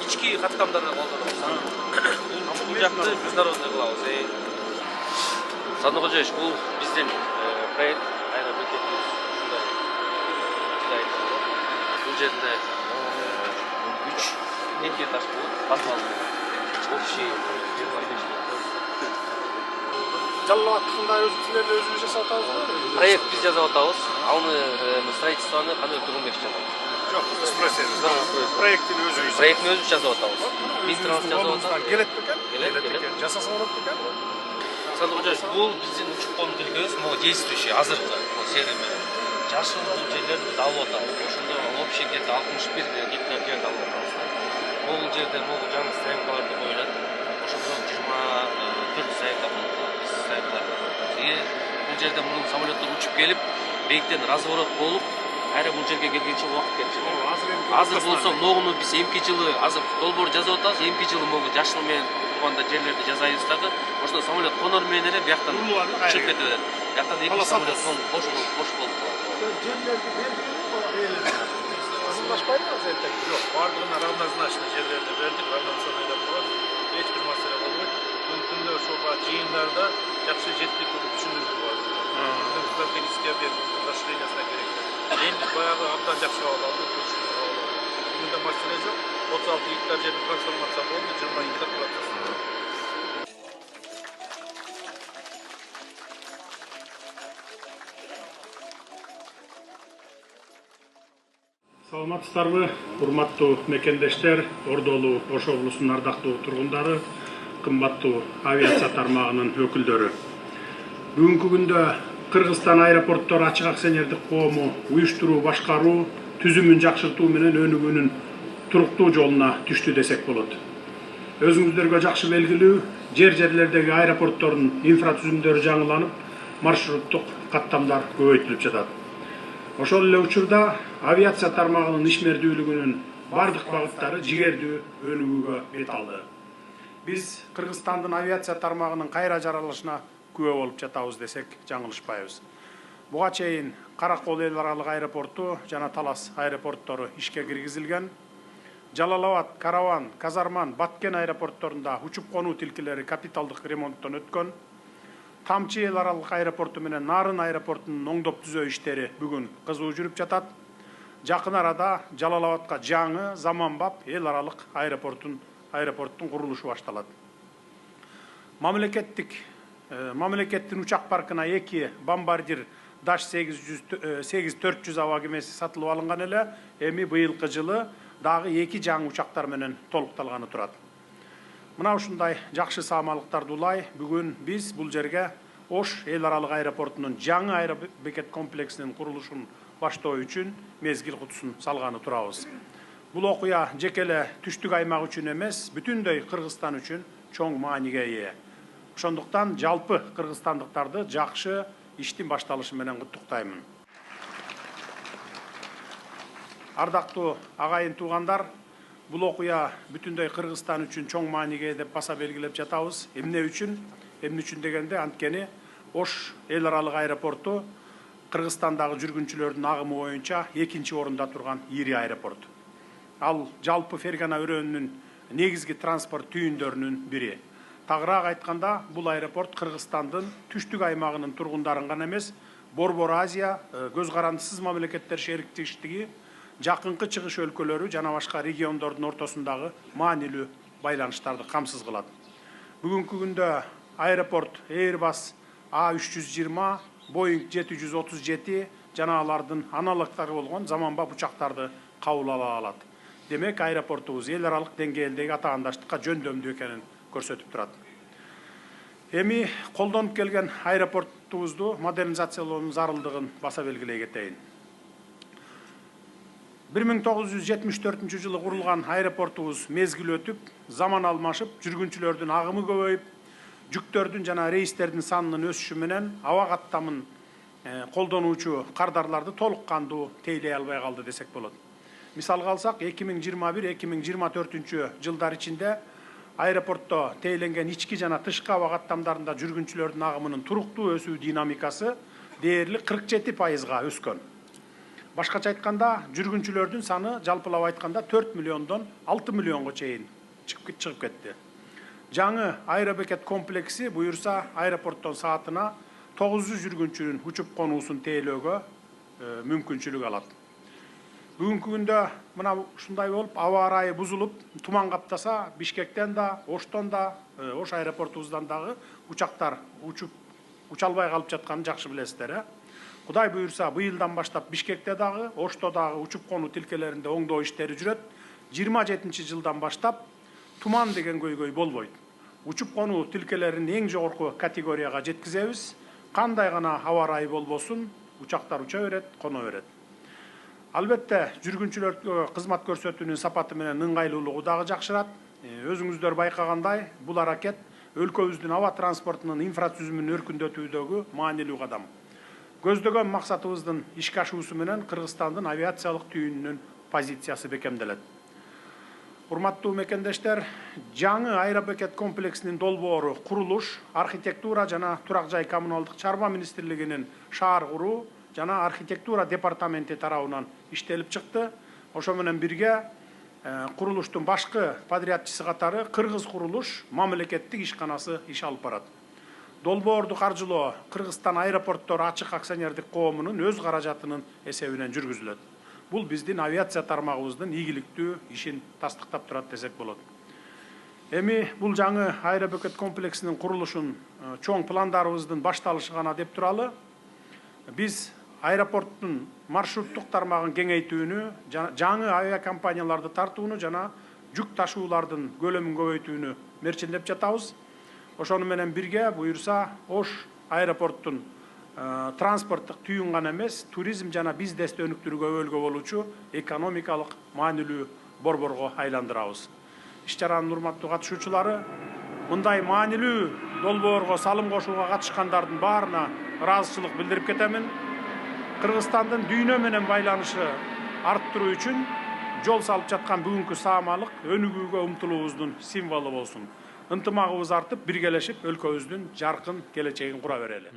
ички каттамдарда колдонобуз. Бул жакты международный кылабыз. Сандыкожоевич, бул биздин проект аэробекетибиз ушундай дизайн. Бул жерде 3 2 этаж болот. Басмалы. Общий 25. Жалалаттыкында силер өзүбүз жасап атабызбы? Проект биз жасап атабыз. Аны строительствону кандай Тургунбек жасап. Жок, проекттин өзүбүз. Проектни өзүбүз жасап атабыз. Минтранс жасап атабыз. Келет бекен? Келет. Жасаса болот бекен? Сандыкожоевич, бул биздин учуп кону тилкебиз, могу действующий азыркы серия менен. Жашыл жерлерди биз алып атабыз. Ошондо общий где-то 61 гектар жерди алып атабыз. Могул жерде могул жаңы стоянкаларды коюлат. Ошондо 24 стоянка болот. Бул жерде мунун самолеттор учуп келип, бейиктен разворот болуп, кайра бул жерге келгенче убакыт кетишет. Азыр болсо могуну биз эмки жылы азыр долбоор жасап атабыз, эмки жылы могу жашыл менен турганда жерлерди жасайбыз дагы. Ошондо самолет конор менен эле бияктан чыгып кетип атат. Бияктан эки самолет бош болуп калат. Жерлерди бердик, азырбашпайбы азыр? Жок, бардыгына равнозначно жерлерди бердик, равноценно деп турат. Эч бир маселе болбойт. Мүмкүндө ошол жыйындарда жакшы жетиштик болуп түшүндүрдүк бар. Стратегический объект расширениясына керек. Эми баягы абдан жакшы алды. Бүгүндө маселе жок. 36 гектар жерди трансформация болду, 20 гектар процесс. Саламатсыздарбы, урматтуу мекендештер, Ордолу Ош облусунун ардактуу тургундары, кымбаттуу авиация тармагынын өкүлдөрү. Бүгүнкү күндө Кыргызстан аэропорттор ачык акционердик коому уюштуруу, башкаруу, түзүмүн жакшыртуу менен өнүгүүнүн туруктуу жолуна түштү десек болот. Өзүңүздөргө жакшы белгилүү, жерлердеги аэропорттордун инфратүзүмдөрү жаңыланып, маршруттук каттамдар көбөйтүлүп жатат. Ошол эле учурда авиация тармагынын ишмердүүлүгүнүн бардык багыттары жигердүү өнүгүүгө бет алды. Биз Кыргызстандын авиация тармагынын кайра жаралышына күбө болуп жатабыз десек жаңылышпайбыз. Буга чейин Каракол эл аралык аэропорту жана Талас аэропорттору ишке киргизилген. Жалал-Абад, Караван, Казарман, Баткен аэропортторунда учуп конуу тилкелери капиталдык ремонттон өткөн. Тамчы эл аралык аэропорту менен Нарын аэропортунун оңдоп түзөө иштери бүгүн кызуу жүрүп жатат. Жакын арада Жалал-Абадка жаңы заманбап эл аралык аэропорттун курулушу башталат. Мамлекеттин учак паркына 2 бомбардир Dash 8-400 аба кемеси сатылып алынган эле, эми быйылкы жылы дагы 2 жаңы учактар менен толукталганы турат. Мына ушундай жакшы саамалыктарды улай, бүгүн биз бул жерге Ош эл аралык аэропортунун жаңы аэробекет комплексинин курулушун баштоо үчүн мезгил кутусун салганы турабыз. Бул окуя жеке эле түштүк аймак үчүн эмес, бүтүндөй Кыргызстан үчүн чоң мааниге ээ. Ошондуктан жалпы кыргызстандыктарды жакшы иштин башталышы менен куттуктаймын. Ардактуу агайын туугандар, бул окуя бүтүндөй Кыргызстан үчүн чоң мааниге деп баса белгилеп жатабыз. Эмне үчүн дегенде анткени Ош эл аралык аэропорту Кыргызстандагы жүргүнчүлөрдүн агымы боюнча 2-чи орунда турган ири аэропорт. Ал жалпы Фергана өрөөнүнүн негизги транспорт түйүндөрүнүн бири. Тагыраак айтканда, бул аэропорт Кыргызстандын түштүк аймагынын тургундарын гана эмес, Борбор Азия, көз карандысыз мамлекеттер шериктештиги, жакынкы чыгыш өлкөлөрү жана башка региондордун ортосундагы маанилүү байланыштарды камсыз кылат. Бүгүнкү күндө аэропорт Airbus A320, Boeing 737 жана алардын аналогдору болгон заманбап учактарды кабыл ала алат. Демек, аэропортубуз эл аралык деңгээлдеги атаандаштыкка жөндөмдүү экенин көрсөтүп турат. Эми колдонуп келген аэропортубузду модернизациялоонун зарылдыгын баса белгилей кетейин. 1974 жылы курулган аэропортубуз мезгил өтүп, заман алмашып, жүргүнчүлөрдүн агымы көбөйүп, жүктөрдүн жана рейстердин санынын өсүшү менен аба каттамын колдонуучу кардарларды толук кандуу тейлей албай калды десек болот. Мисалга алсак, 2021-2024 жылдар ичинде аэропортто тейленген ички жана тышкы аба каттамдарында жүргүнчүлөрдүн агымынын туруктуу өсүү динамикасы дээрлик 47%га өскөн. Башкача айтканда, жүргүнчүлөрдүн саны жалпылап айтканда 4 миллиондон 6 миллионго чейин чыгып кетти. Жаңы аэробекет комплекси буюрса аэропорттон саатына 900 жүргүнчүнүн учуп конуусун тейлөөгө мүмкүнчүлүк алат. Бүгүнкү күндө мына ушундай болуп, аба ырайы бузулуп, туман каптаса, Бишкектен да, Оштон да, Ош аэропортубуздан дагы учактар уча албай калып жатканын жакшы билесиздер. Кудай буюрса, быйылдан баштап Бишкекте дагы, Ошто дагы учуп конуу тилкелеринде оңдоо иштери жүрөт. 27-жылдан баштап туман деген көйгөй болбойт. Учуп конуу тилкелерин эң жогорку категорияга жеткизебиз. Кандай гана аба ырайы болбосун, учактар уча берет, коно берет. Албетте, жүргүнчүлөргө кызмат көрсөтүүнүн сапаты менен ыңгайлуулугу дагы жакшырат. Өзүңүздөр байкагандай, бул аракет өлкөбүздүн аба транспортунун инфратүзүмүн өркүндөтүүдөгү маанилүү кадам. Көздөгөн максатыбыздын ишке ашуусу менен Кыргызстандын авиациялык түйүнүнүн позициясы бекемделет. Урматтуу мекендештер, жаңы аэробекет комплексинин долбоору курулуш, архитектура жана турак жай коммуналдык чарба министрлигинин шаар куруу жана архитектура департаменти тарабынан иштелип чыкты. Ошо менен бирге курулуштун башкы подрядчысы катары Кыргыз курулуш мамлекеттик ишканасы иш алып барат. Долбоорду каржылоо Кыргызстан аэропорттор ачык акционердик коомунун өз каражатынын эсебинен жүргүзүлөт. Бул биздин авиация тармагыбыздын ийгиликтүү ишин тастыктап турат десек болот. Эми бул жаңы аэробекет комплексинин курулушун чоң пландарыбыздын башталышы гана деп туралы, биз аэропорттун маршруттук тармагын кеңейтүүнү, жаңы авиакомпанияларды тартууну жана жүк ташуулардын көлөмүн көбөйтүүнү мерчилдеп жатабыз. Ошону менен бирге буюрса Ош аэропорттун транспорттук түйүн гана эмес, туризм жана бизнести өнүктүрүүгө өбөлгө болуучу экономикалык маанилүү борборго айландырабыз. Иш-чаранын урматтуу катышуучулары, мындай маанилүү долбоорго салым кошууга катышкандардын баарына ыраазычылык билдирип кетемин. Кыргызстандын дүйнө менен байланышы арттыруу үчүн жол салып жаткан бүгүнкү саамалык өнүгүүгө умтулуубуздун символу болсун. Ынтымагыбыз артып, биргелешип өлкөбүздүн жаркын келечегин кура берели.